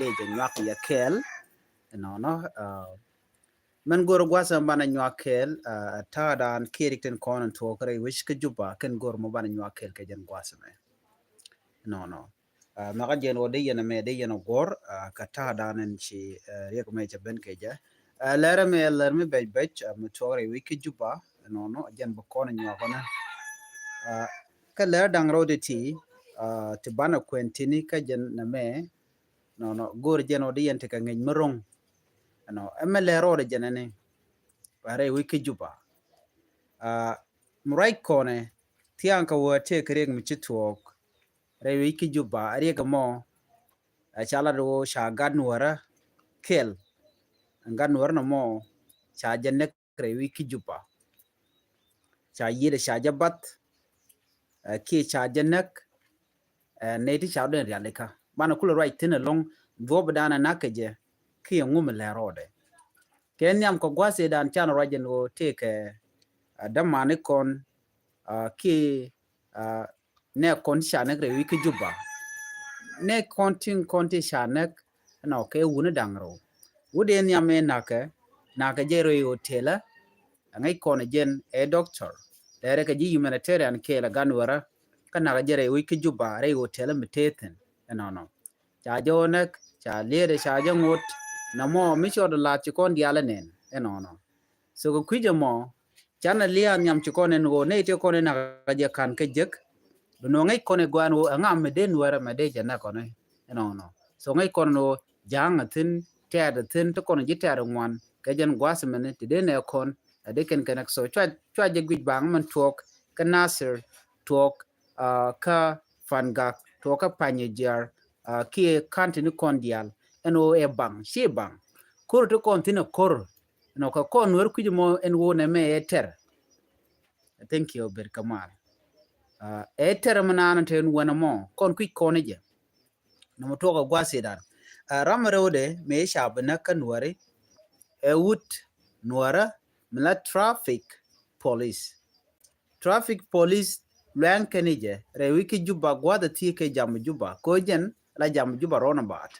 je nyak ya kel no man gor gwasa bana nyak kel ta dan kirikten konan to kare wish ke juba ken gor mo bana nyak kel ke jen gwasa me no maka jen wode yana me de yana gor ka ta danen ci yek me je ben ke je lere me bej mu tore wiki juba no jen bo konan nyak ona ka lere dang rode ti ti bana kwentini ka jen na me no gor jen wode yente ka ngej merong no emele rode jenene bare wiki juba murai kone tiang ka wote kreg mi chitwok re wiki juba ari ka mo chala do sha ganwara kel ganwara no mo cha jenne re wiki juba cha yide sha jabat ki cha jennek ne ti cha den realika bana kula right tin long vob dana nakaje ki ngum le rode ken yam ko gwase dan chan rajen o teke damane kon ki ne kon shanek re wiki juba ne konti shanek no ke wuna dangro wuden yam e naka jero hotela ngai kon jen e doctor dere ka ji humanitarian ke la ganwara kana ga jere wiki juba re hotela miteten no cha jonek cha lede cha jangot na mo mi chodo la ci kon diala nen no so ko kuje mo chana lia nyam ci kon en go ne te kon na ga je kan ke jek no ngai kon gwan wo ngam me den wara me de jana kon no so ngai kon no jang tin ted tin to kon ji ted ngwan ke jen gwas me ne de ne kon de ken ken so chwa je gwi bang man tok ka nasir tok ka fangak tok ka panyejar ki kantini kon dial eno e bang she bang kor to kontina kor no ka kon wer kujimo en wona me eter thank you ber kamal eter manana ten wona mo kon kuj koneje no mo to ka gwase dan ramrode me shabna kanwari e wut nwara mla traffic police lan kanije re wiki juba gwada tike jam juba ko jen la jam juba rona bat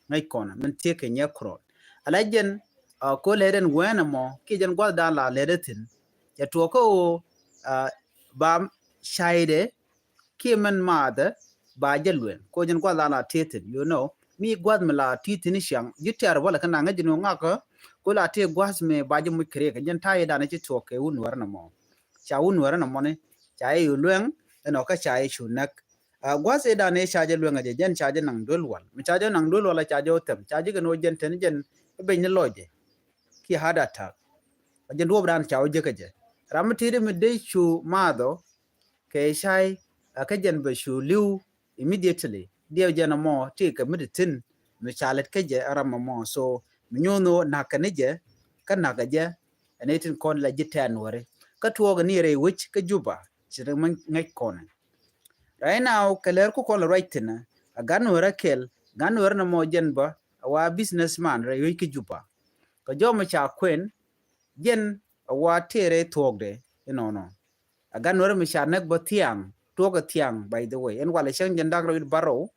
ngai kona men tike nyakro ala jen ko leden wena mo ki jen gwada la ledetin ya to ko bam shaide ki men mada ba jelwen ko jen gwada la tetin mi gwad mala titini shang yitar wala kana ngajino ngaka ko la te gwas me ba je mu kre ka jen tayi dana ci to ke wun warna mo cha wun warna mo ne cha yi lwen no ka cha yi shunak gwase da ne cha je lwen jen cha je nang dolwal mi cha je nang dolwal cha je otem cha je no jen ten jen be ni loje ki hada ta jen do bran cha o je ka je ramtiri mi de chu mado ke shai ka jen be shu liu immediately dio jen mo ti ka miditin mi chalet ka je arama mo so mi nyono nakanije ka nagaje enetin kon la jiten wore ka tuoga ni re wich ka juba chire ngai kon right now kaler ko kon right na ganwara kel ganwara na mo jen ba wa businessman re wich ka juba ka joma cha kwen jen wa tere tuogde no ganwara mi cha nek ba tiang tuoga tiang by the way en wala chen jen dagro baro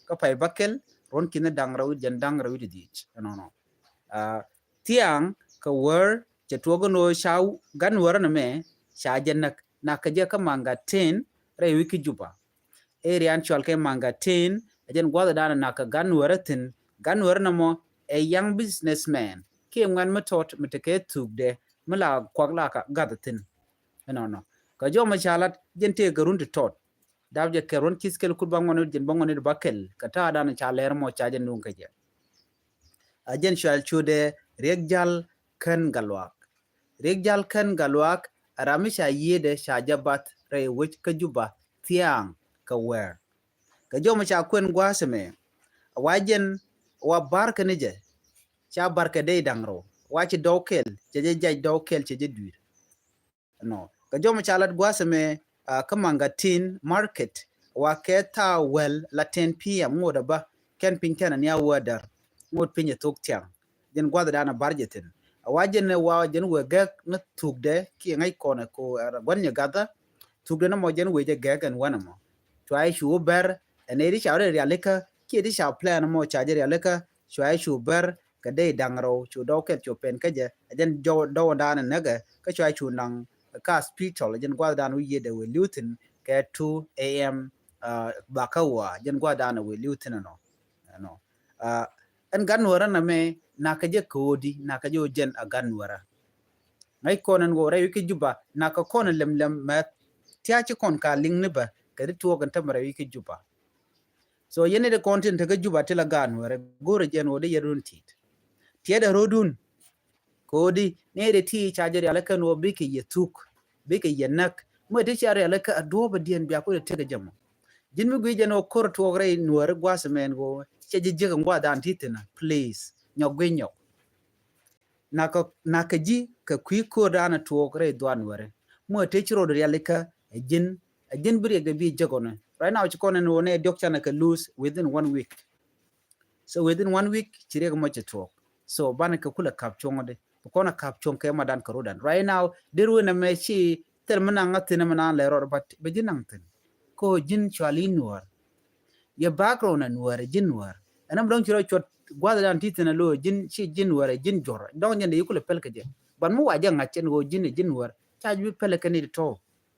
ka pay bakel ron kina dangra jen dangra dich no tiang ka wer je tuoga no shaw ganwara na me sha jennak na ka je ka manga 10 re wiki juba area actual ke manga 10 jen gwada dana na ka ganwara tin ganwara na mo a young businessman ke ngan matot mitake tugde mala kwagla ka gadatin no ka jo ma chalat jen te garun tot dabje keron kiskel kubang wono jen bangone bakel ka ta dana cha ler mo cha jen nun ka je ajen shal chude regjal kan galwak aramisha yede shajabat re wich ka juba tiang ka wer ka joma cha kwen gwaseme wajen wa barka nije cha barka de dangro wachi dokel je jaj dokel je duir no ka joma cha lat gwaseme kamanga tin market wa keta well la 10 pm ngoda ba ken pinken nya wadar ngot pinye tok tiang den gwada dana barjetin wajen wa jen we gak na tugde ki ngai kona ko gwanya gada tugde na mo jen we je gak an wana mo to ai shu ber ene ri chawre realika ki di sha plan mo charger ya leka shwai shu ber ka dei dangro chu do ket chu pen ka je ajen do dan na ga ka shwai chu nang ka hospital ajen gwa dan wi ye de we lutin ka 2 am bakawa jen gwa dan we lutin no en ganwara na me na ka je kodi na ka jo jen a ganwara ngai konan go re ki juba na ka kon lem ma tia ci kon ka ling ne ba ka ri to gan tamara ki juba so yene de content ka juba tela ganwara gore jen wo de yerun tit tie da rodun kodi ne de ti charger ya lakan wo biki yetuk biki yenak mo de charger ya laka adoba dien biya ko de tega jamo jin mi gwi jeno kor to re nuwar gwasmen go cheje je ngwa dan titina please nyogwe nyok naka ji ka kwi ko dana to re dwan ware mo te chiro de ya laka jin bri ga bi jagona right now chikone no ne doctor na ka lose within 1 week so within 1 week chire ga mo to so bana ka kula kapchong de ko na kapchong ke madan karodan right now deru na me chi termana ngatina mana lero but bejinang tin ko jin chwali nuar ya background nuar jin nuar anam don chiro chot gwada dan titina lo jin chi jin nuar jin jor don nyande yukule pelke je ban mu waja ngachen go jin nuar cha ju pelke ni to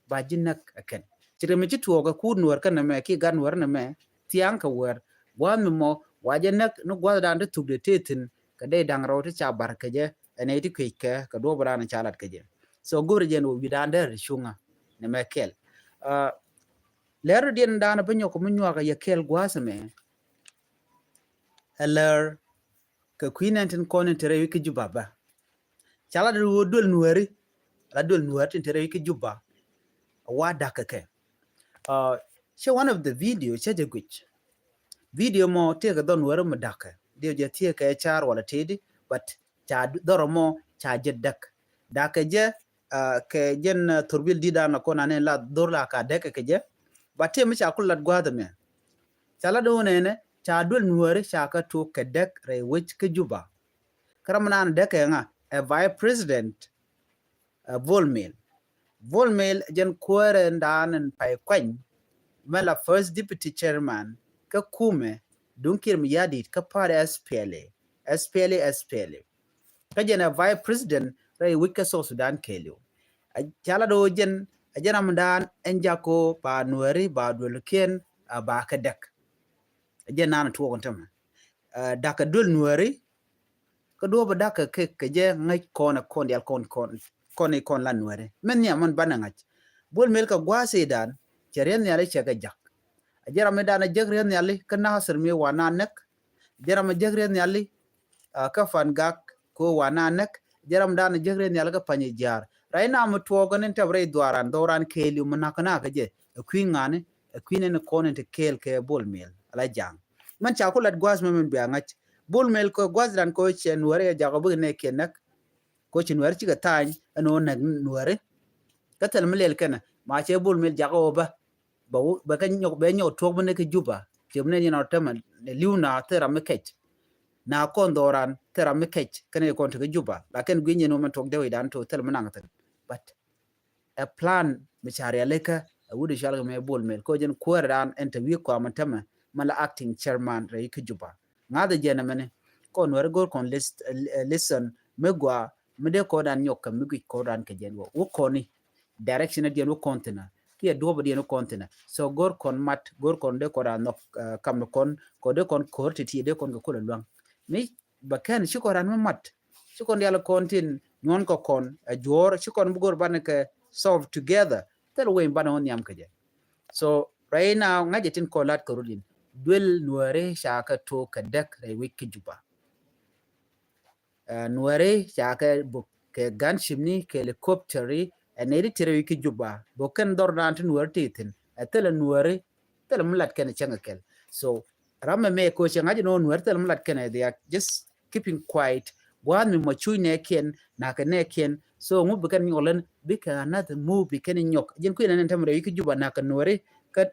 ba jin nak aken chire me chi tuo ga ku nuar kan me ki gan nuar na me tiang ka wer wan mo waja nak no gwada dan tu de titin ka de dang ro ti cha bar ke je ene ti ke ka do bra na chalat ke je so gore je no bidander shunga ne me kel lero dien dana banyo ko munyo ga yakel gwasame heller ka kwinantin konen tere wiki juba ba chala do dol nuari la dol nuari tere wiki juba wa dakake she one of the video chaje gwich video mo te ga don wara madaka dio je tie ka char wala tedi but cha doro mo cha jeddak daka je ke jen turbil didana ko nane la dorla ka deka ke je batte mi cha kullat gwada me chala do nene cha dul nuore cha ka to kedek re wich ke juba karamana deka nga a vice president volmel jen kuere ndanen pay kwany mala first deputy chairman ka kume dunkir mi yadit ka pare SPLA ka jen a vice president re wika so Sudan kelio chala do jen ajanam dan enjako ba nuari ba dulken ba kadek ajanan to kontam daka dul nuari ko do ba daka ke je ngai kona kondial kon la nuari men ya man banangach bol mel ka gwase dan jaren yale chega jak ajaram dan jagren yale kana hasir mi wananek jaram jagren yale ka fangak ko wananek jaram dan jagren yale ka panye jar raina am tuogonen tabre doran keli manakana kaje kwingane kwinen konen te kel ke bolmel ala jang man cha kulat gwas men bi angach bolmel ko gwazran ko chen wore jagobu ne kenak ko chen wore ciga tan no na nuore katal melel kana ma che bolmel jagoba ba kan nyok be nyok tuog ne ke juba jemne ni na tama ne liuna tera mekech na kon doran tera mekech kane kon te juba laken gwinye no man tok de dan to tel manangatan but a plan michari aleka wudi shalga me bolmel ko jen kueran interview ko amantama mala acting chairman re ke juba ngada jena mene kon wer gor kon listen megwa mede ko dan nyokka migi ko dan ke jen wo koni direction de no container ki do bo de no container so gor kon mat gor kon de ko dan nok kam kon ko de kon korti de kon ko lwang ni bakan shikoran mat shikon yala kontin non ko kon a jor shikon bugor banake solve together tel way bana on yam kaje so right now ngajetin ko lat ko rudin duel nuare shaka to kadek re wiki juba nuare shaka bu ke ganshimni ke helicopteri eneri tere wiki juba boken dordan nuare titin tel nuare tel mulat ken changakel so ramme me ko changaji no nuare tel mulat ken they are just keeping quiet wan mi mo chui ne ken na ka ne ken so ngu bekan ngolen bika another move bikan nyok jen ku inen tamre wiki juba na ka nore ka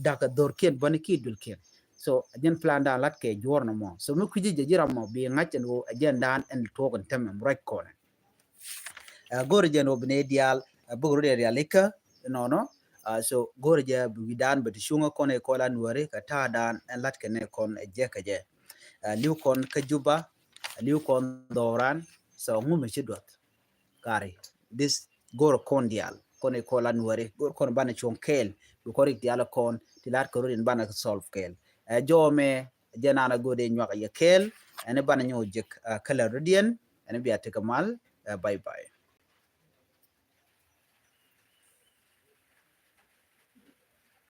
daka dor ken bani ki dul ken so jen plan da lat ke jorno mo so mu kiji jira mo bi ngachen wo jen dan en togon tamem right corner gor jen obne dial bugro de alika no so gorje bidan bet shunga kon e kola nuare ka ta dan en lat kene kon e je ka je liu kon ka juba liu kon doran so ngume chidot kari this gor kon dial kon e kola nuare gor kon bana chon kel bu korik dial kon tilat ko rin bana solve kel jome janana gode nyaka ye kel ene bana nyo jek kala rodien ene biate kamal bye bye